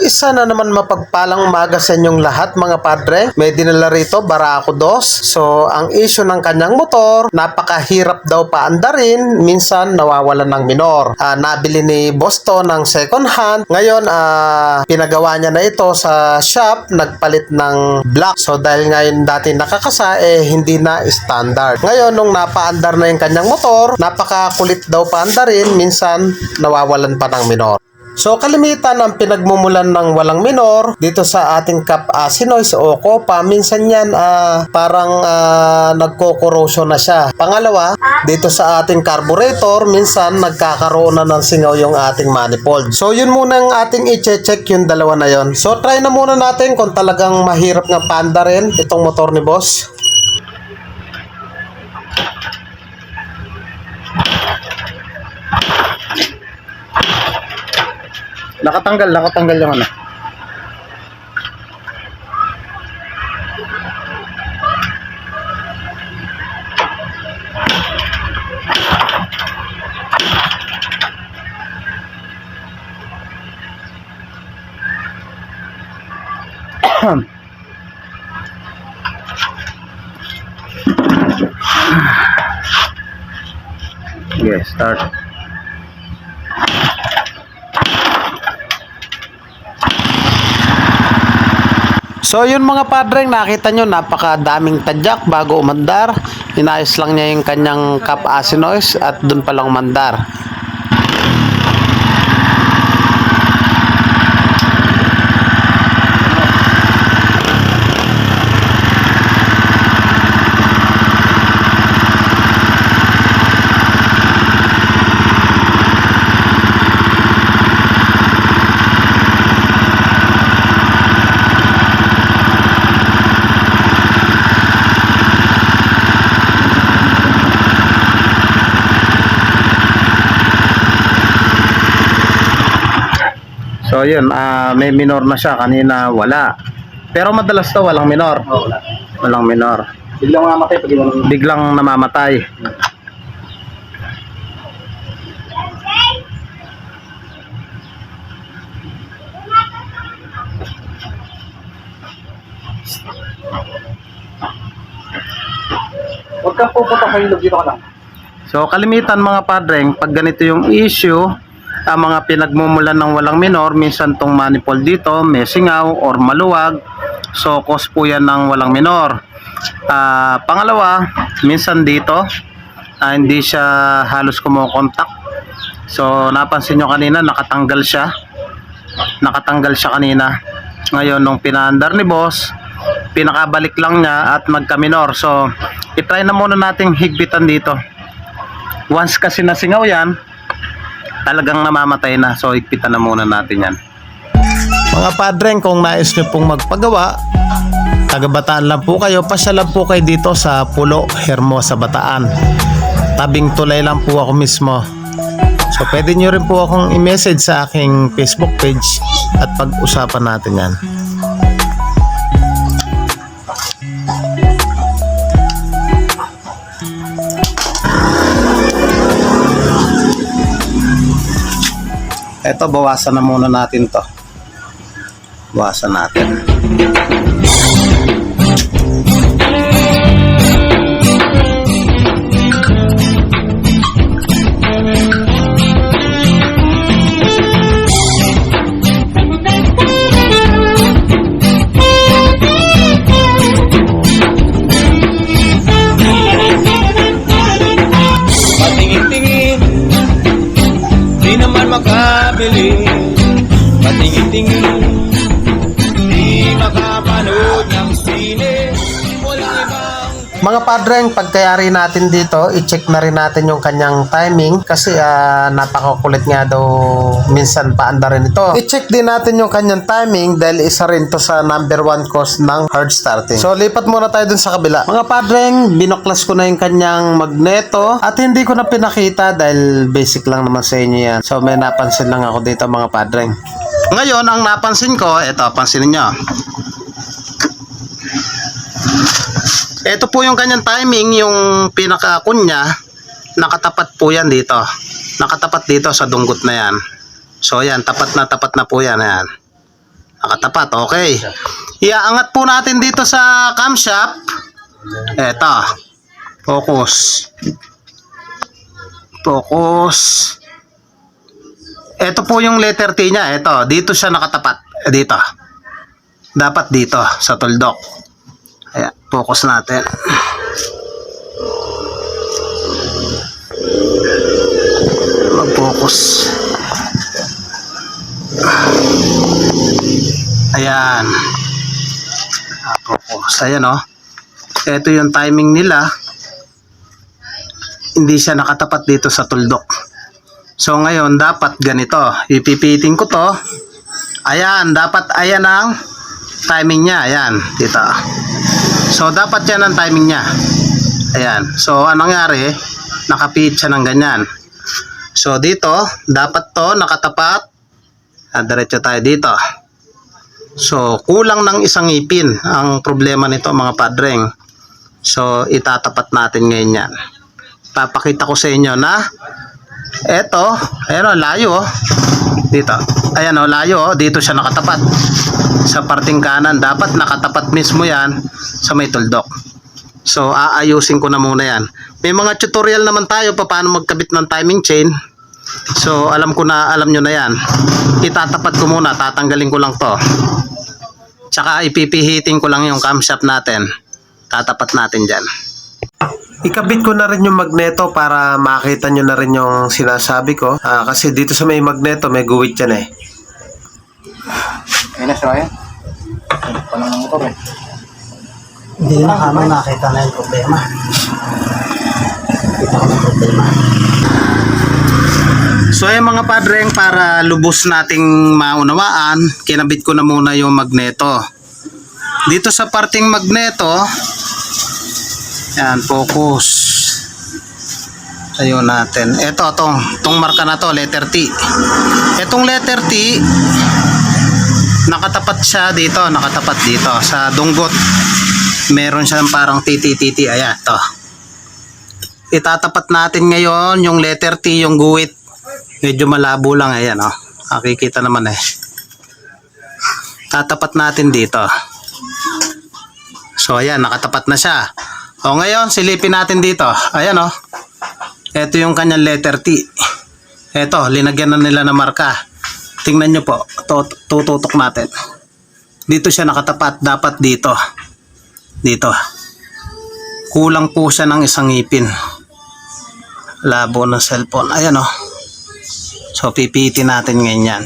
Isa na naman mapagpalang umaga sa inyong lahat mga padre. May dinala rito Barako 2. So ang issue ng kanyang motor, napakahirap daw paandarin, minsan nawawalan ng minor. Nabili ni Bosto ng second hand. Ngayon pinagawa niya na ito sa shop, nagpalit ng black. So dahil ngayon dati nakakasa hindi na standard. Ngayon nung napaandar na yung kanyang motor, napakakulit daw paandarin, minsan nawawalan pa ng minor. So kalimitan ang pinagmumulan ng walang minor dito sa ating cap sinoise o copa, minsan yan parang nagko-corrosion na siya. Pangalawa, dito sa ating carburetor, minsan nagkakaroon na ng singaw yung ating manifold. So yun muna ang ating i-check, yung dalawa na yon. So try na muna natin kung talagang mahirap nga paandarin itong motor ni boss. Nakatanggal yung ano. Yes, start. So yun mga padreng, nakita nyo napakadaming tadyak bago umandar. Inayos lang niya yung kanyang cap sinoise at dun palang umandar. So yun, may minor na siya, kanina wala. Pero madalas to walang minor. Oh, wala. Walang minor. Biglang mamamatay pag Biglang namamatay. Huwag kang pupunta sa ilog, dito ka lang. So kalimitan mga padreng, pag ganito yung issue, ang mga pinagmumulan ng walang minor, minsan tong manifold dito may singaw or maluwag. So cause po yan ng walang minor. Pangalawa, minsan dito hindi siya halos kumokontak. So napansin nyo kanina nakatanggal siya kanina. Ngayon nung pinaandar ni boss, pinakabalik lang niya at nagka-minor. So itry na muna nating higpitan dito. Once kasi nasingaw yan, talagang namamatay na. So higpitan na muna natin yan. Mga padreng, kung nais nyo pong magpagawa, taga-Bataan lang po kayo, pasya lang po kayo dito sa Pulo, Hermosa, Bataan. Tabing tulay lang po ako mismo. So pwede nyo rin po akong i-message sa aking Facebook page at pag-usapan natin yan. Ito, bawasan na muna natin to. Bawasan natin. Patingin-tingin, di naman makabili. Patingin-tingin, di makapanood ng sine. Walang ibang Mga padreng, pagkayari natin dito, i-check na rin natin yung kanyang timing kasi napakakulit nga daw minsan paanda rin ito. I-check din natin yung kanyang timing dahil isa rin to sa number 1 cause ng hard starting. So lipat muna tayo dun sa kabila. Mga padreng, binoklas ko na yung kanyang magneto at hindi ko na pinakita dahil basic lang naman sa inyo yan. So may napansin lang ako dito mga padreng. Ngayon, ang napansin ko, ito, pansinin nyo. Ito po yung kanyang timing, yung pinaka-kunya, nakatapat po yan dito. Nakatapat dito sa dunggot na yan. So yan, tapat na po yan. Ayan. nakatapat. Okay. Iaangat po natin dito sa camshaft. Eto. Focus. Focus. Ito po yung letter T niya. Ito. Dito siya nakatapat. Dito. Dapat dito sa tuldok. Ayan. Focus natin. Mag-focus. Ayan. Focus. Ayan o. Ito yung timing nila. Hindi siya nakatapat dito sa tuldok. So ngayon dapat ganito. Ipipiting ko to. Ayan. Dapat ayan ang timing niya. Ayan. Dito. So dapat yan ang timing niya. Ayan. So anong nangyari? Nakapihit siya ng ganyan. So dito, dapat to nakatapat. Diretso tayo dito. So kulang ng isang ngipin ang problema nito mga padreng. So itatapat natin ngayon yan. Papakita ko sa inyo na eto, ayan o, layo o. Dito. Ayan o, layo o. Dito siya nakatapat. Sa parting kanan, dapat nakatapat mismo yan sa may tuldok. So aayusin ko na muna yan. May mga tutorial naman tayo paano magkabit ng timing chain. So alam ko na, alam nyo na yan. Itatapat ko muna, tatanggalin ko lang to. Tsaka ipipihitin ko lang yung camshaft natin. Tatapat natin dyan. Ikabit ko na rin yung magneto para makita nyo na rin yung sinasabi ko. Kasi dito sa may magneto, may guwit yan eh. Ayun na siya yan. Palang ng motor eh. Hindi na kami nakita na yung problema. Kita ko ng problema. So ay mga padreng, para lubos nating maunawaan, kinabit ko na muna yung magneto. Dito sa parting magneto, yan, focus. Ayun natin. Ito, tong marka na to, letter T. Itong letter T, nakatapat siya dito, nakatapat dito sa dunggot. Meron siyang parang titi. Ayan, to. Itatapat natin ngayon yung letter T, yung guwit. Medyo malabo lang, ayan, oh. Nakikita naman eh. Tatapat natin dito. So, ayan, nakatapat na siya. O, ngayon, silipin natin dito. Ayan, oh. Ito yung kanyang letter T. Ito, linagyan na nila ng marka. Tingnan nyo po. Tututok natin. Dito siya nakatapat. Dapat dito. Dito. Kulang po siya ng isang ngipin. Labo ng cellphone. Ayan, oh. So, pipitin natin ngayon yan.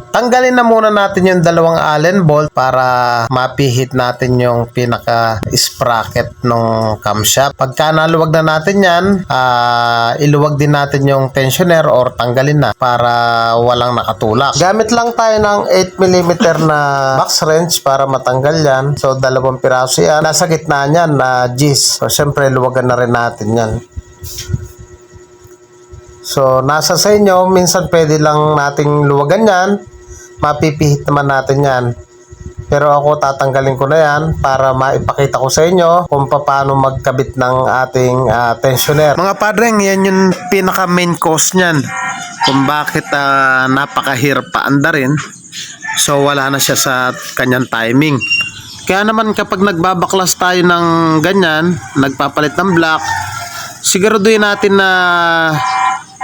Tanggalin na muna natin yung dalawang Allen bolt para mapihit natin yung pinaka sprocket ng camshaft. Pagka naluwag na natin yan, iluwag din natin yung tensioner or tanggalin na para walang nakatulak. Gamit lang tayo ng 8mm na box wrench para matanggal yan. So 2 piraso yan. Nasa gitna niyan na G's. So syempre luwagan na rin natin yan. So nasa sa inyo, minsan pwede lang nating luwagan yan. Mapipihit naman natin yan. Pero ako tatanggalin ko na yan para maipakita ko sa inyo kung paano magkabit ng ating tensioner. Mga padreng, yan yung pinaka main cause nyan. Kung bakit napakahirap paandarin. So wala na siya sa kanyang timing. Kaya naman kapag nagbabaklas tayo ng ganyan, nagpapalit ng block, siguraduhin natin na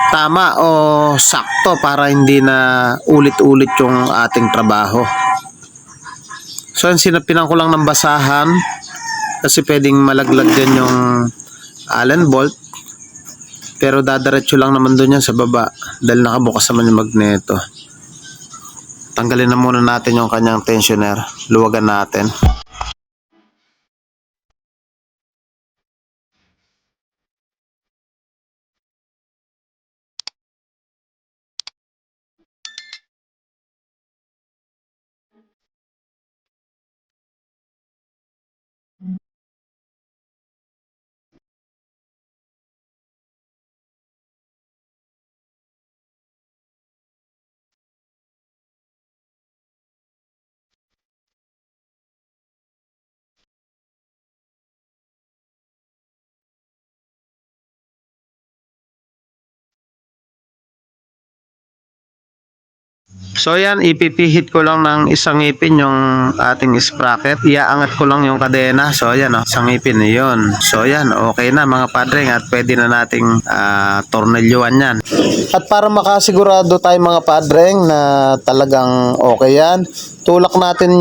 tama o sakto para hindi na ulit-ulit yung ating trabaho. So sinapinan ko lang ng basahan kasi pwedeng malaglag din yung Allen bolt, pero dadiretso lang naman doon yan sa baba dahil nakabukas naman yung magneto. Tanggalin na muna natin yung kanyang tensioner, luwagan natin. So yan, ipipihit ko lang ng isang ngipin yung ating sprocket. Iaangat ko lang yung kadena. So yan, isang ngipin yun. So yan, okay na mga padre at pwede na nating tornilyuan yan. At para makasigurado tayo mga padre na talagang okay yan, tulak natin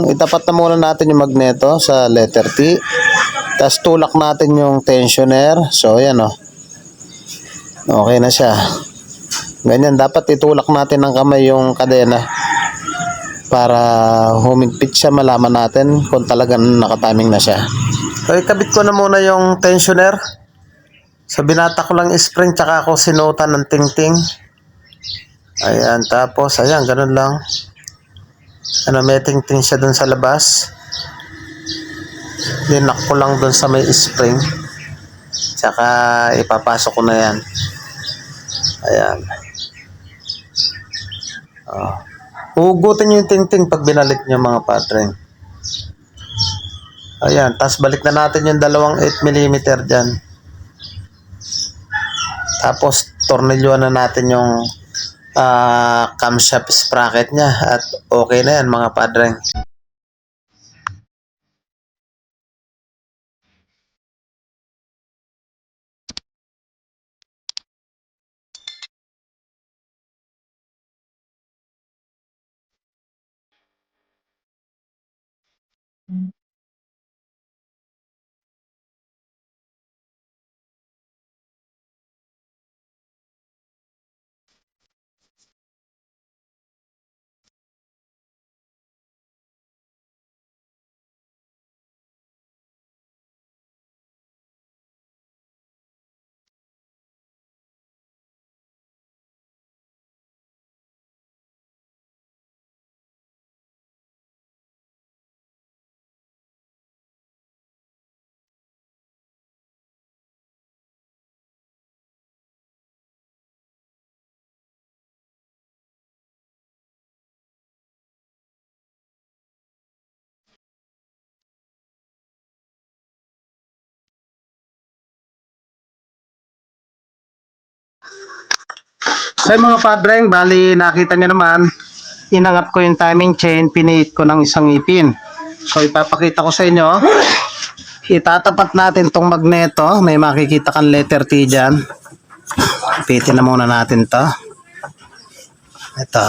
itapat na muna natin yung magneto sa letter T. Tapos tulak natin yung tensioner. So yan okay na siya. Ganyan, dapat itulak natin ng kamay yung kadena para humigpit siya, malaman natin kung talagang nakatiming na siya. So, ikabit ko na muna yung tensioner. So, binata ko lang spring tsaka ako sinutan ng ting-ting. Ayan, tapos, ayan, ganun lang. May ting-ting siya dun sa labas. Dinak ko lang dun sa may spring. Tsaka, ipapasok ko na yan. Ayan. Hugutin nyo yung ting-ting pag binalik nyo mga padre. Ayan, tapos balik na natin yung dalawang 8mm dyan. Tapos tornilyuan na natin yung camshaft sprocket nya at okay na yan mga padre. So mga padreng, bali nakita nyo naman, inangat ko yung timing chain, pinihit ko ng isang ipin. So ipapakita ko sa inyo, itatapat natin tong magneto, may makikita kang letter T dyan. Pitin na muna natin to. Ito.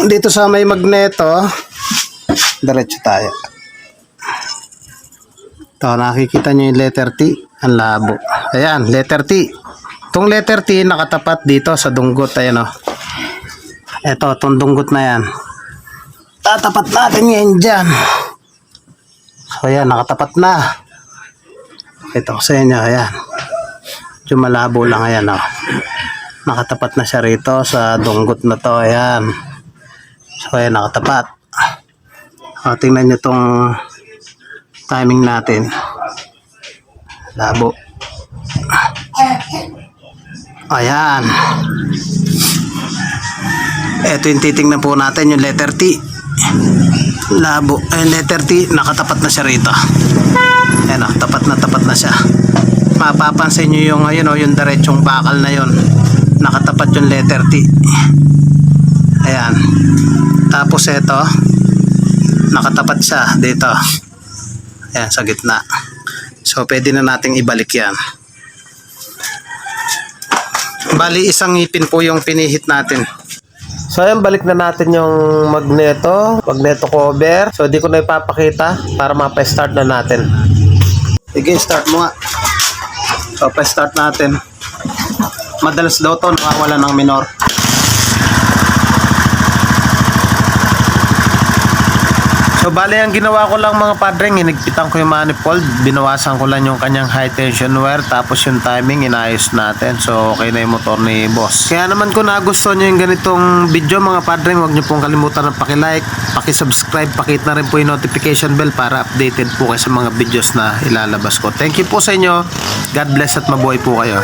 Dito sa may magneto, diretso tayo. Ito, nakikita nyo yung letter T, ang labo. Ayan, letter T. Itong letter T nakatapat dito sa dunggot. Ayan Ito, itong dunggot na yan. Tatapat natin yan dyan. So ayan, nakatapat na. Ito sa inyo, ayan. Medyo malabo lang, ayan Nakatapat na siya rito sa dunggot na to, ayan. So ayan, nakatapat. Tingnan nyo itong timing natin. Labo. Ayan. Ito yung titingnan po natin, yung letter T. Labo. Ayun, letter T, nakatapat na siya rito. Ayan tapat na siya. Mapapansin nyo yung, yung diretsong bakal na yun. Nakatapat yung letter T. Ayan. Tapos ito, nakatapat siya dito. Ayan, sa gitna. So, pwede na nating ibalik yan. Bali, isang ngipin po yung pinihit natin. So, ayan, balik na natin yung magneto cover. So, di ko na ipapakita para mapa-start na natin. Sige, start mo nga. So, pa-start natin. Madalas daw to nakawala ng minor. So bali ang ginawa ko lang mga padreng, hinigpitan ko yung manifold, binawasan ko lang yung kanyang high tension wire, tapos yung timing inayos natin. So okay na yung motor ni boss. Kaya naman kung nagustuhan nyo yung ganitong video mga padreng, huwag nyo pong kalimutan ng paki-like, paki-subscribe, pakit na rin po yung notification bell para updated po kayo sa mga videos na ilalabas ko. Thank you po sa inyo. God bless at mabuhay po kayo.